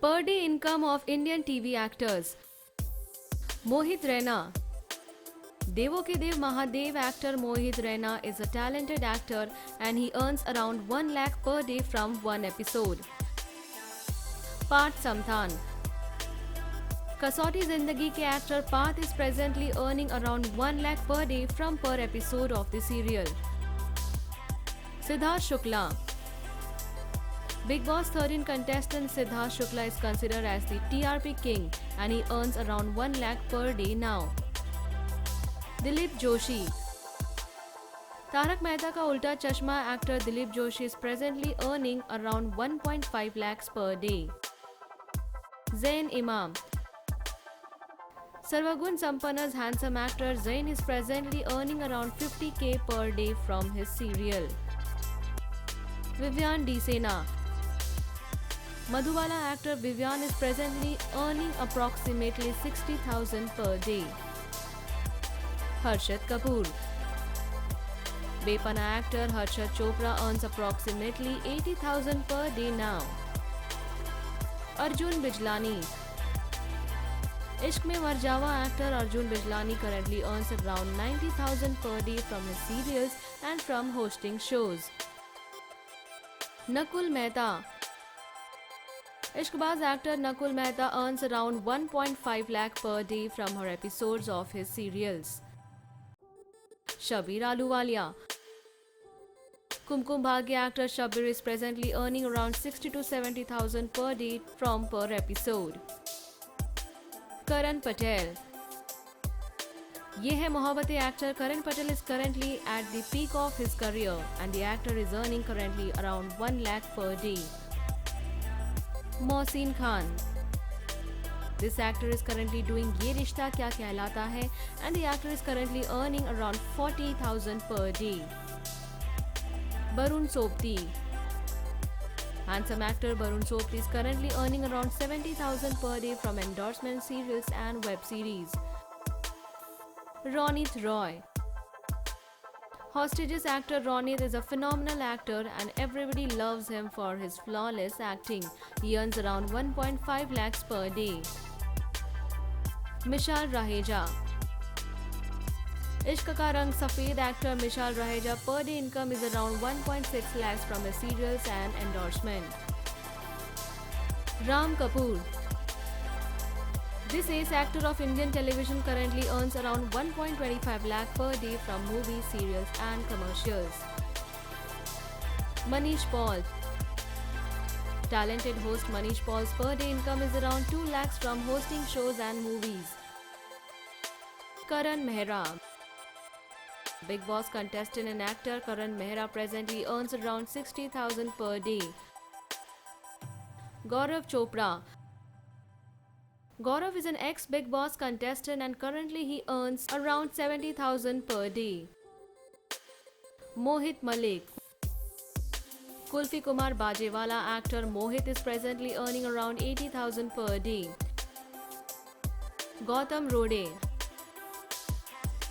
Per day income of Indian TV actors. Mohit Raina. Devo Ke Dev Mahadev actor Mohit Raina is a talented actor and he earns around 1 lakh per day from one episode. Parth Samthan. Kasauti Zindagi ke actor Parth is presently earning around 1 lakh per day from per episode of the serial. Siddharth Shukla. Bigg Boss 13 contestant Siddharth Shukla is considered as the TRP king and he earns around 1 lakh per day now. Dilip Joshi. Tarak Mehta Ka Ulta Chashma actor Dilip Joshi is presently earning around 1.5 lakhs per day. Zain Imam. Sarvagun Sampanna's handsome actor Zain is presently earning around 50k per day from his serial. Vivian D. Sena. Madhubala actor Vivian is presently earning approximately 60,000 per day. Harshad Kapoor. Bepana actor Harshad Chopra earns approximately 80,000 per day now. Arjun Bijlani. Ishq Mein Mar Jawa actor Arjun Bijlani currently earns around 90,000 per day from his serials and from hosting shows. Nakul Mehta. Ishqbaaz actor Nakul Mehta earns around 1.5 lakh per day from her episodes of his serials. Shabir Ahluwalia. Kumkum Bhagya actor Shabir is presently earning around 60 to 70,000 per day from per episode. Karan Patel. Ye Hai Mohabbatein actor Karan Patel is currently at the peak of his career and the actor is earning currently around 1 lakh per day. Mohsin Khan. This actor is currently doing Ye Rishta Kya Kehlata Hai and the actor is currently earning around 40,000 per day. Barun Sobti. Handsome actor Barun Sobti is currently earning around 70,000 per day from endorsement serials and web series. Ronit Roy. Hostages actor Ronit is a phenomenal actor and everybody loves him for his flawless acting. He earns around 1.5 lakhs per day. Mishal Raheja. Ishq Ka Rang Safed actor Mishal Raheja per day income is around 1.6 lakhs from his serials and endorsement. Ram Kapoor. This ace actor of Indian television currently earns around 1.25 lakh per day from movies, serials and commercials. Manish Paul. Talented host Manish Paul's per day income is around 2 lakhs from hosting shows and movies. Karan Mehra. Bigg Boss contestant and actor Karan Mehra presently earns around 60,000 per day. Gaurav Chopra. Gaurav is an ex-Bigg Boss contestant and currently he earns around 70,000 per day. Mohit Malik. Kulfi Kumar Bajewala actor Mohit is presently earning around 80,000 per day. Gautam Rode.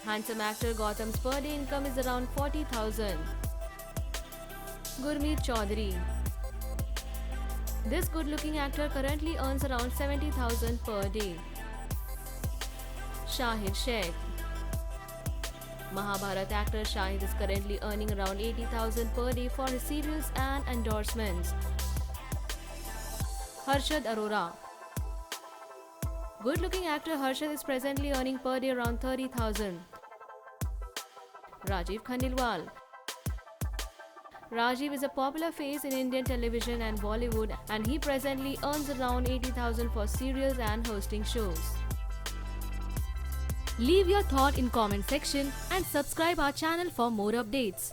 Handsome actor Gautam's per day income is around 40,000. Gurmeet Chaudhary. This good-looking actor currently earns around 70,000 per day. Shahid Sheikh. Mahabharat actor Shahid is currently earning around 80,000 per day for his serials and endorsements. Harshad Arora. Good-looking actor Harshad is presently earning per day around 30,000. Rajiv Khandelwal. Rajiv is a popular face in Indian television and Bollywood and he presently earns around 80,000 for serials and hosting shows. Leave your thought in comment section and subscribe our channel for more updates.